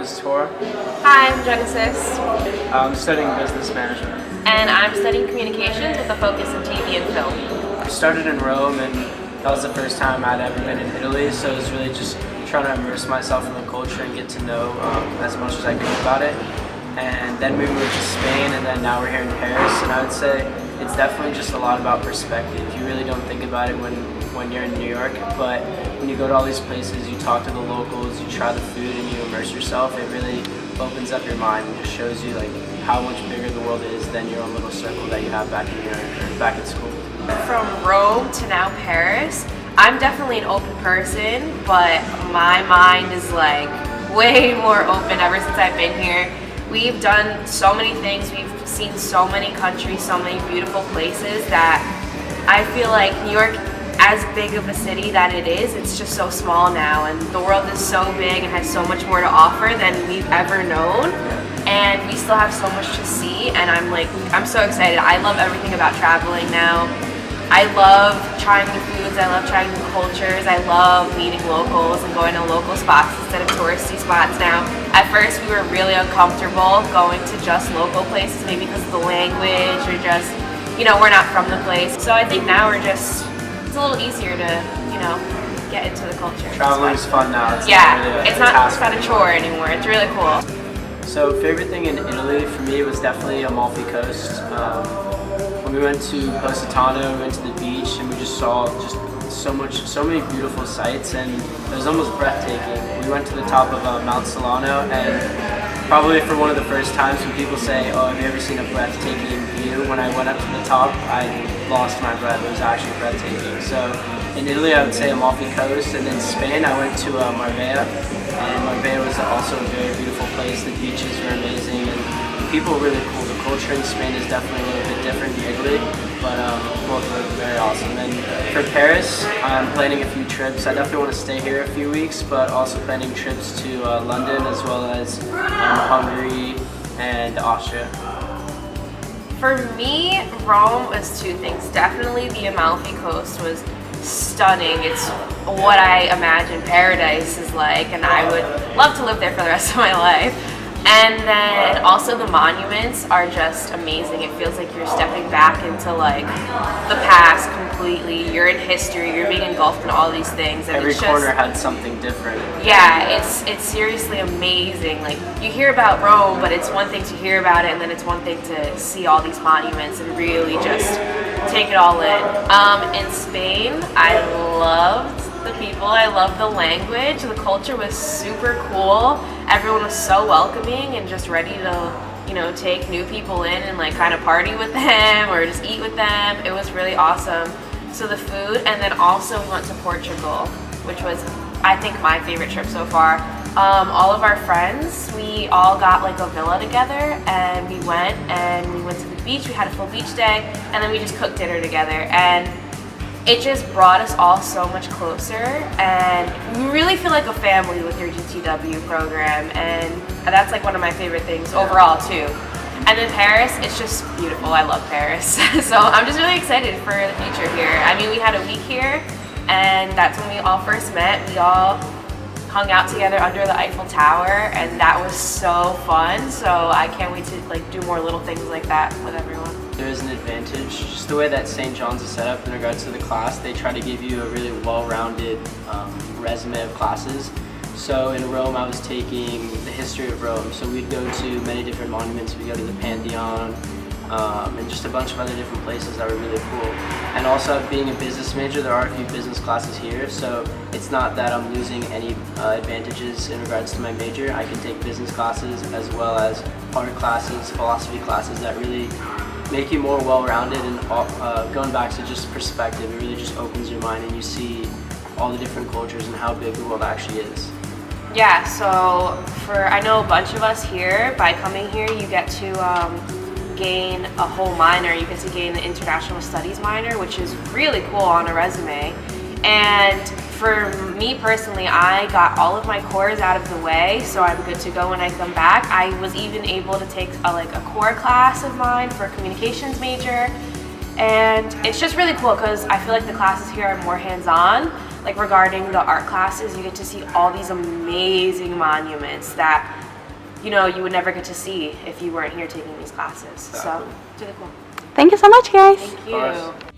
is Tor. Hi, I'm Genesis. I'm studying business management. And I'm studying communications with a focus in TV and film. I started in Rome, and that was the first time I'd ever been in Italy, so it was really just trying to immerse myself in the culture and get to know as much as I could about it. And then we moved to Spain, and then now we're here in Paris, and I would say it's definitely just a lot about perspective. You really don't think about it when you're in New York, but when you go to all these places, you talk to the locals, you try the food, and you immerse yourself, it really opens up your mind and just shows you like how much bigger the world is than your own little circle that you have back in your back at school. From Rome to now Paris, I'm definitely an open person, but my mind is like way more open ever since I've been here. We've done so many things, we've seen so many countries, so many beautiful places that I feel like New York, as big of a city that it is, it's just so small now, and the world is so big and has so much more to offer than we've ever known, and we still have so much to see, and I'm so excited. I love everything about traveling now. I love trying new foods, I love trying new cultures, I love meeting locals and going to local spots instead of touristy spots now. At first we were really uncomfortable going to just local places, maybe because of the language or just, we're not from the place. So I think now it's a little easier to, get into the culture. Traveling is fun now. It's not a chore anymore. It's really cool. So favorite thing in Italy for me was definitely Amalfi Coast. When we went to Positano, we went to the beach, and we just saw so many beautiful sights, and it was almost breathtaking. We went to the top of Mount Solano, and probably for one of the first times when people say, "Oh, have you ever seen a breathtaking view?" When I went up to the top, I lost my breath. It was actually breathtaking. So in Italy, I would say Amalfi Coast, and in Spain, I went to Marbella, and Marbella was also a very beautiful place. The beaches were amazing, and the people were really cool. The culture in Spain is definitely a little bit different than Italy, but both were very awesome. And for Paris, I'm planning a few trips. I definitely want to stay here a few weeks, but also planning trips to London as well as Hungary and Austria. For me, Rome was two things. Definitely the Amalfi Coast was stunning. It's what I imagine paradise is like, and I would love to live there for the rest of my life. And then also the monuments are just amazing. It feels like you're stepping back into like the past completely. You're in history, you're being engulfed in all these things. And every corner had something different. Yeah, it's seriously amazing. Like, you hear about Rome, but it's one thing to hear about it, and then it's one thing to see all these monuments and really just take it all in. In Spain, I loved the people, I loved the language, the culture was super cool. Everyone was so welcoming and just ready to, take new people in and like kind of party with them or just eat with them. It was really awesome. So the food, and then also we went to Portugal, which was, I think, my favorite trip so far. All of our friends, we all got like a villa together, and we went to the beach. We had a full beach day, and then we just cooked dinner together, and it just brought us all so much closer, and you really feel like a family with your GTW program, and that's like one of my favorite things overall too. And then Paris, it's just beautiful. I love Paris. So I'm just really excited for the future here. I mean, we had a week here, and that's when we all first met. We all hung out together under the Eiffel Tower, and that was so fun. So I can't wait to like do more little things like that with everyone. There is an advantage, just the way that St. John's is set up in regards to the class. They try to give you a really well-rounded resume of classes. So in Rome, I was taking the history of Rome. So we'd go to many different monuments. We'd go to the Pantheon, and just a bunch of other different places that were really cool. And also, being a business major, there are a few business classes here, so it's not that I'm losing any advantages in regards to my major. I can take business classes as well as art classes, philosophy classes that really make you more well-rounded, and going back to just perspective, it really just opens your mind and you see all the different cultures and how big the world actually is. Yeah, so I know a bunch of us here, by coming here you get to gain a whole minor. You get to gain the International Studies minor, which is really cool on a resume. And for me personally, I got all of my cores out of the way, so I'm good to go when I come back. I was even able to take a core class of mine for a communications major, and it's just really cool because I feel like the classes here are more hands-on. Like regarding the art classes, you get to see all these amazing monuments that you know, you would never get to see if you weren't here taking these classes. So Exactly. it's really cool. Thank you so much, guys. Thank course. you.